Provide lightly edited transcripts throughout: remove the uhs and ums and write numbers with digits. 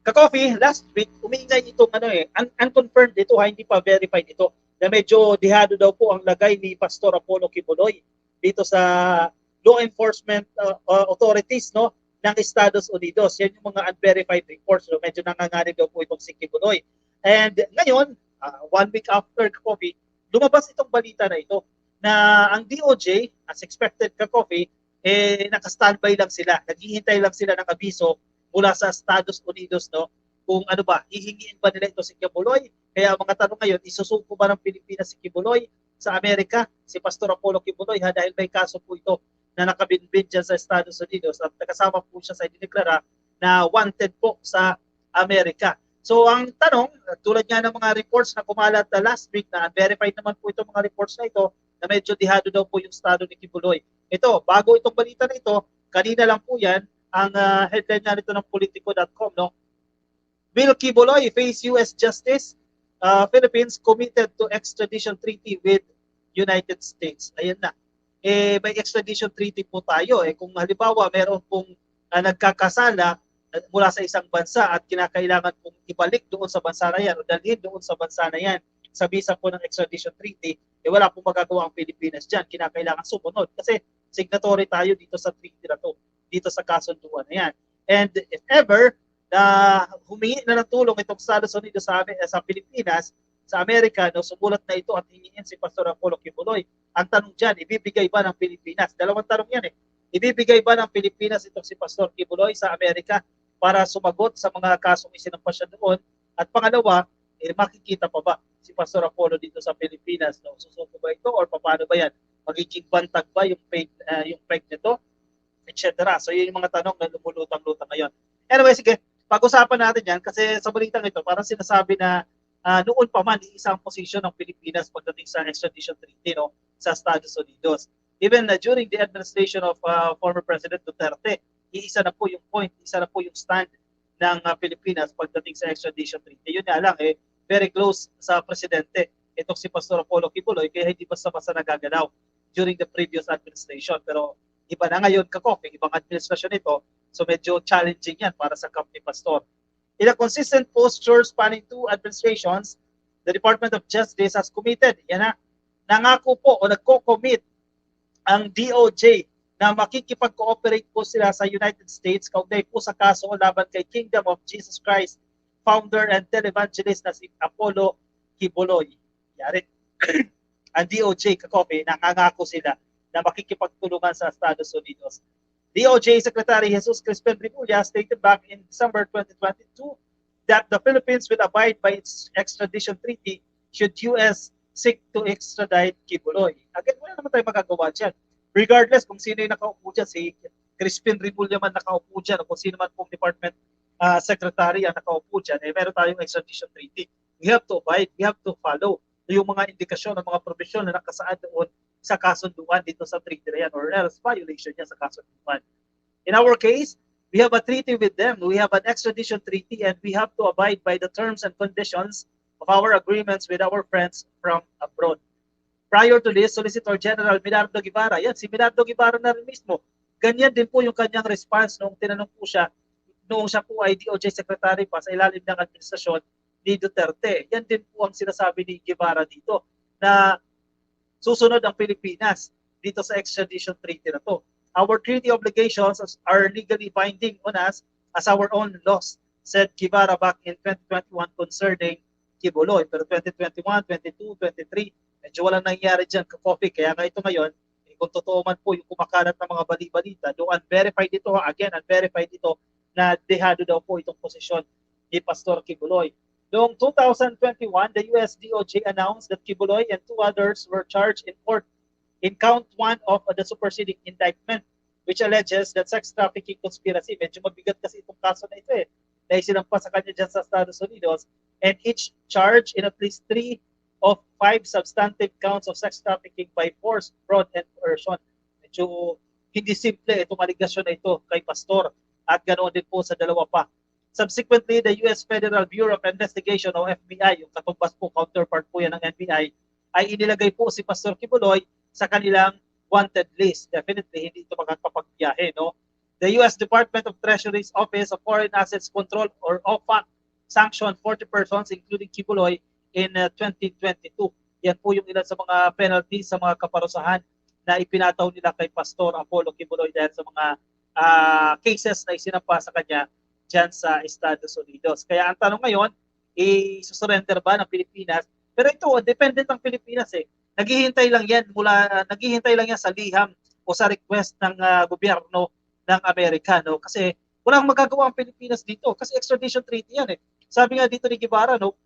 Ka-coffee, last week, umingay itong unconfirmed ito, hindi pa verified ito, na medyo dihado daw po ang lagay ni Pastor Apollo Kibuloy dito sa law enforcement authorities, no, ng Estados Unidos. Yan yung mga unverified reports. So medyo nanganganib daw po itong si Kibuloy. And ngayon, 1 week after Ka-coffee, lumabas itong balita na ito na ang DOJ, as expected Ka-coffee, naka-standby lang sila. Naghihintay lang sila ng abiso mula sa Estados Unidos, no, kung ano ba, hihingiin ba nila ito si Kibuloy. Kaya mga tanong ngayon, isusuko ba ng Pilipinas si Kibuloy sa Amerika, si Pastor Apollo Kibuloy, dahil may kaso po ito na nakabinbin dyan sa Estados Unidos at nakasama po siya sa dineklara na wanted po sa Amerika. So ang tanong, tulad nga ng mga reports na kumalat na last week, na unverified naman po itong mga reports na ito, na medyo dihado daw po yung estado ni Kibuloy. Ito, bago itong balita na ito, kanina lang po yan, ang headline nga nito ng Politico.com, no? Will Kibuloy face U.S. Justice? Philippines committed to extradition treaty with United States. Ayan na. May extradition treaty po tayo. Kung halimbawa, meron pong nagkakasala mula sa isang bansa at kinakailangan pong ibalik doon sa bansa na yan o dalhin doon sa bansa na yan sa visa po ng extradition treaty, wala pong magagawa ang Pilipinas dyan. Kinakailangan sumunod kasi signatory tayo dito sa treaty na to, dito sa kasunduan na yan. And if ever na humingi na ng tulong itong Estados Unidos sa Pilipinas, sa Amerika, no, sumulat na ito at hingin si Pastor Apollo Kibuloy, ang tanong dyan, ibibigay ba ng Pilipinas? Dalawang tanong yan Ibibigay ba ng Pilipinas itong si Pastor Kibuloy sa Amerika para sumagot sa mga kasong isinampa siya doon? At pangalawa, makikita pa ba si Pastor Apollo dito sa Pilipinas? No? Susuko ba ito or paano ba yan? Magiging bantag ba yung peg nito? Etc. So yun yung mga tanong na lumulutang-lutang ngayon. Anyway, sige, pag-usapan natin yan kasi sa balitang ito, parang sinasabi na noon pa man, isang posisyon ng Pilipinas pagdating sa extradition treaty, no, sa Estados Unidos. Even during the administration of former President Duterte, iisa na po yung point, isa na po yung stand ng Pilipinas pagdating sa extradition treaty. Yun nga lang, very close sa presidente itong si Pastor Apollo Kibuloy, kaya hindi basta-basta nagagalaw during the previous administration. Pero iba na ngayon, Ka-coffee, ibang administrasyon ito, so medyo challenging yan para sa company Pastor. In a consistent posture spanning 2 administrations, the Department of Justice has committed, nangako po o nagko-commit ang DOJ na makikipag-cooperate po sila sa United States kaugnay po sa kaso laban kay Kingdom of Jesus Christ founder and televangelist na si Apollo Kibuloy. Yari. Ang DOJ, Ka-coffee, nangangako sila na makikipagtulungan sa Estados Unidos. DOJ Secretary Jesus Crispin Remulla stated back in December 2022 that the Philippines will abide by its extradition treaty should US seek to extradite Kibuloy. Again, wala naman tayo magagawa dyan. Regardless kung sino yung nakaupo dyan, si Crispin Remulla man nakaupo dyan, o kung sino man pong Department Secretary ang nakaupo dyan, meron tayong extradition treaty. We have to abide, we have to follow yung mga indikasyon, ng mga provision na nakasaad doon sa kasunduan dito sa treaty na yan, or else violation niya sa kasunduan. In our case, we have a treaty with them. We have an extradition treaty and we have to abide by the terms and conditions of our agreements with our friends from abroad. Prior to this, Solicitor General Milardo Guevara, yan, si Milardo Guevara na rin mismo, ganyan din po yung kanyang response nung tinanong po siya, noong siya po ay DOJ Secretary pa sa ilalim ng administrasyon ni Duterte. Yan din po ang sinasabi ni Guevara dito, na susunod ang Pilipinas dito sa extradition treaty na to. Our treaty obligations are legally binding on us as our own laws, said Guevara back in 2021 concerning Kibuloy. Pero 2021, 22, 23, medyo walang nangyari dyan, Ka-coffee. Kaya nga ito ngayon, kung totoo man po yung kumakalat ng mga bali-balita, do unverified ito, again, unverified ito, na dehado daw po itong posisyon ni Pastor Kibuloy. Noong 2021, the US DOJ announced that Kibuloy and 2 others were charged in court in count 1 of the superseding indictment, which alleges that sex trafficking conspiracy. Medyo mabigat kasi itong kaso na ito na isinampa sa kanya dyan sa Estados Unidos, and each charge in at least 3 of 5 substantive counts of sex trafficking by force, fraud, and coercion. Medyo hindi simple itong aligasyon na ito kay Pastor, at ganoon din po sa dalawa pa. Subsequently, the US Federal Bureau of Investigation o FBI, yung katumbas po, counterpart po yan ng NBI, ay inilagay po si Pastor Kibuloy sa kanilang wanted list. Definitely, hindi ito makakapagbiyahe, no? The U.S. Department of Treasury's Office of Foreign Assets Control or OFAC sanctioned 40 persons including Kibuloy in 2022. Yan po yung ilan sa mga penalties sa mga kaparusahan na ipinataw nila kay Pastor Apollo Kibuloy dahil sa mga cases na isinampa sa kanya dyan sa Estados Unidos. Kaya ang tanong ngayon, i-surrender ba ng Pilipinas? Pero ito, dependent ang Pilipinas eh. Naghihintay lang yan sa liham o sa request ng gobyerno ng Amerika, no? Kasi walang magagawa ang Pilipinas dito kasi extradition treaty yan eh. Sabi nga dito ni Guevara, no,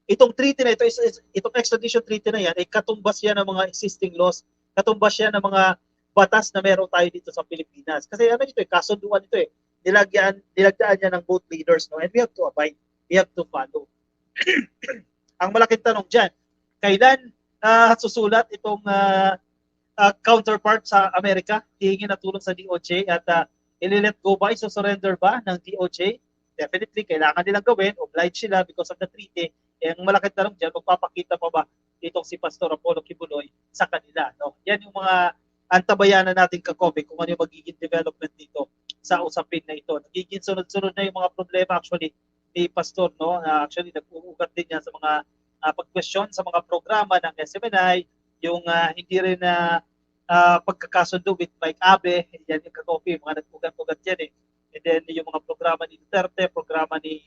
itong treaty na ito, itong extradition treaty na yan, ay katumbas yan ng mga existing laws, katumbas yan ng mga batas na meron tayo dito sa Pilipinas. Kasi ano ito eh, kasunduan ito eh. Nilagdaan niya ng both leaders, no? And we have to abide, we have to follow. Ang malaking tanong dyan, kailan susulat itong counterpart sa Amerika, hihingi na tulong sa DOJ at ililet go ba, surrender ba ng DOJ? Definitely, kailangan nilang gawin, obliged sila because of the treaty. Ang malaking tanong dyan, magpapakita pa ba itong si Pastor Apollo Kibuloy sa kanila? No? Yan yung mga antabayanan natin kakobe kung ano yung magiging development dito sa usapin na ito. Nagiging sunod-sunod na yung mga problema actually ni Pastor. No? Actually, nag-uugat din yan sa mga pag-question sa mga programa ng SMNI, yung hindi rin na pagkakasundo with Mike Abe, yan yung kakopi, mga nag-ugat-ugat yan eh. And then yung mga programa ni Duterte, programa ni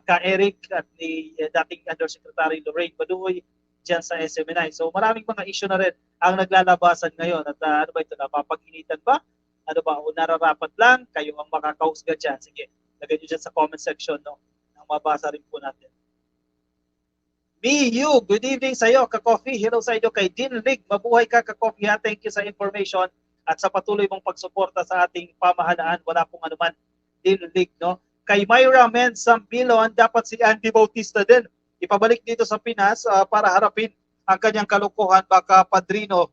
Ka Eric at ni dating Undersecretary Lorraine Baduy dyan sa SMNI. So maraming mga issue na rin ang naglalabasan ngayon. At ano ba ito, napapag-initan ba? Ano ba, o nararapat lang? Kayo ang makakausga dyan. Sige, lagay nyo dyan sa comment section, no? Nang mabasa rin po natin. BU, good evening sa iyo, Ka-Coffee. Hello sa inyo kay Dean Rig. Mabuhay ka, Ka-Coffee. Thank you sa information at sa patuloy mong pagsuporta sa ating pamahalaan. Wala pong anuman, Dean Rig, no? Kay Myra Men Sambilon, dapat si Andy Bautista din ipabalik dito sa Pinas para harapin ang kanyang kalokohan. Baka padrino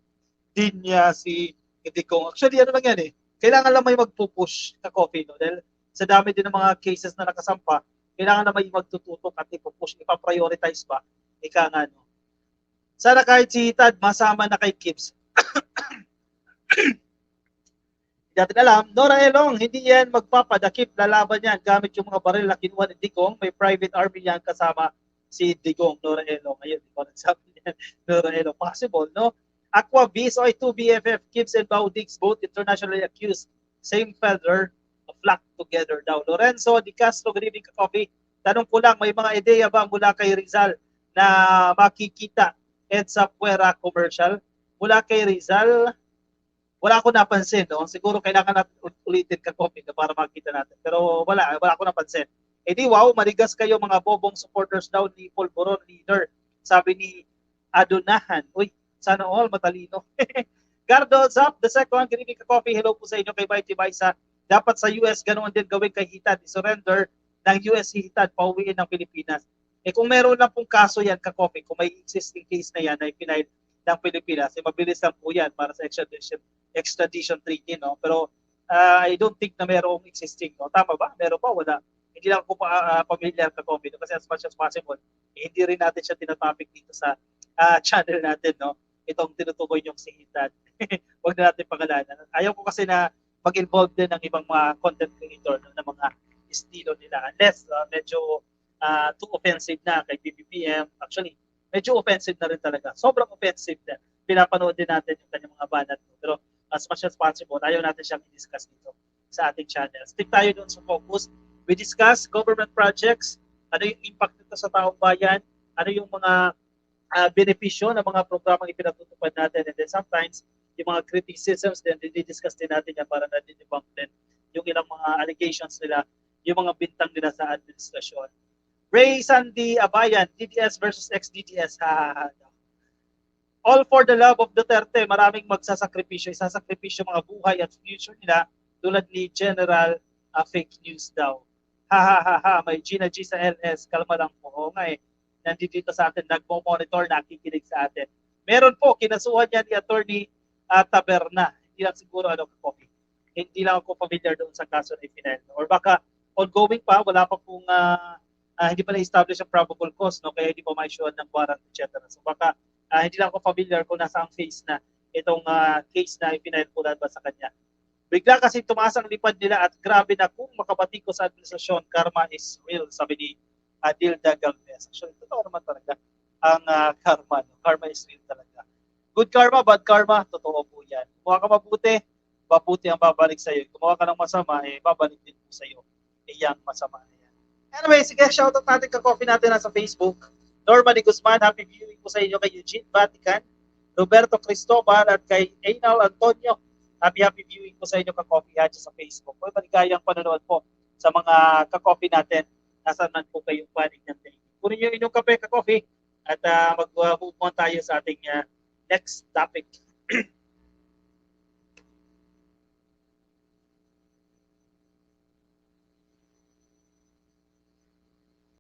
din niya si Digong. Actually, ano lang yan eh. Kailangan lang may magpupush, Ka-Coffee, no? Dahil sa dami din ng mga cases na nakasampa, kailangan na may magtututok at ipupush, ipaprioritize ba? Ika nga, no? Sana kahit si Tad masama na kay Kips. Hindi natin alam. Nora Elong, hindi yan magpapadakip. Lalaban yan gamit yung mga baril na kinuha ni Digong. May private army yan kasama si Digong. Nora Elong. Ayun, di ba nagsabi niyan? Nora Elong. Possible, no? Aqua B, so 2 BFF, Kips and Baudix, both internationally accused. Same feather, flock together daw. Lorenzo Di Castro, good evening, Ka-Coffee. Tanong ko lang, may mga ideya ba mula kay Rizal na makikita EDSA Puera commercial? Mula kay Rizal, wala ako napansin. No? Siguro kailangan natin ulitin, Ka-Coffee, para makita natin. Pero wala ako napansin. Eh di wow, marigas kayo mga bobong supporters daw ni Polvoron leader. Sabi ni Adonahan. Uy, sana all matalino. Gardo Zap, the second, good evening, Ka-Coffee. Hello po sa inyo kay Mighty Baisa. Dapat sa US, ganoon din gawin kay Hitad. I-surrender ng US si Hitad, pauwiin ng Pilipinas. Eh kung meron lang pong kaso yan, Ka-Coffee, kung may existing case na yan na ipinail ng Pilipinas, eh mabilis lang po yan para sa extradition treaty, no? Pero I don't think na merong existing, no? Tama ba? Meron ba? Wala. Hindi lang ako familiar, Ka-Coffee, no? Kasi as much as possible, eh, hindi rin natin siya tinatopic dito sa channel natin, no? Itong tinutukoy yung si Hitad. Huwag na natin pangalanan. Ayaw ko kasi na mag-involve din ng ibang mga content creator ng mga estilo nila. Unless medyo too offensive na kay BBPM. Actually, medyo offensive na rin talaga. Sobrang offensive na. Pinapanood din natin yung kanyang mga banat. Pero as much as possible, ayaw natin siyang i-discuss dito sa ating channel. Stick tayo doon sa focus. We discuss government projects, ano yung impact nito sa taong bayan, ano yung mga benepisyo ng mga programang ipinatutupad natin. And then sometimes, yung mga criticisms din, discuss din natin yan para na-debunk din yung ilang mga allegations nila, yung mga bintang nila sa administrasyon. Ray Sandy Abayan, DDS versus ex-DDS. All for the love of Duterte, maraming magsasakripisyo, isasakripisyo mga buhay at future nila tulad ni General fake news daw. May Gina G sa LS, kalma lang po. Oo nga eh, nandito sa atin, nagmo-monitor, nakikinig sa atin. Meron po, kinasuhan niya ni Attorney Taberna. Hindi lang siguro Coffee. Hindi lang ako familiar doon sa kaso na ipinel. Or baka ongoing pa, wala pa pong hindi pa na-establish ang probable cause, no? Kaya hindi pa ma-issue ng warrant, etc. So baka hindi lang ako familiar kung nasa ang phase na itong case na ipinel po ba sa kanya. Bigla kasi tumaas ang lipad nila at grabe na kung makabati ko sa administrasyon, karma is real, sabi ni Adilda Galvez. Actually, totoo naman talaga ang karma. No? Karma is real talaga. Good karma, bad karma, totoo po yan. Kumuha ka mabuti, mabuti ang babalik sa'yo. Kumuha ka ng masama, babalik din po sa'yo. Iyang masama na yan. Anyway, sige, shoutout natin ka-coffee natin sa Facebook. Normally Guzman, happy viewing po sa inyo kay Eugene Vatican, Roberto Cristobal at kay Aynal Antonio. Happy viewing po sa inyo ka-coffee sa Facebook. May maligayang panonood po sa mga ka-coffee natin. Nasaan man po kayong panig ng day. Kunin nyo inyong kape, ka-coffee at mag-move on tayo sa ating next topic.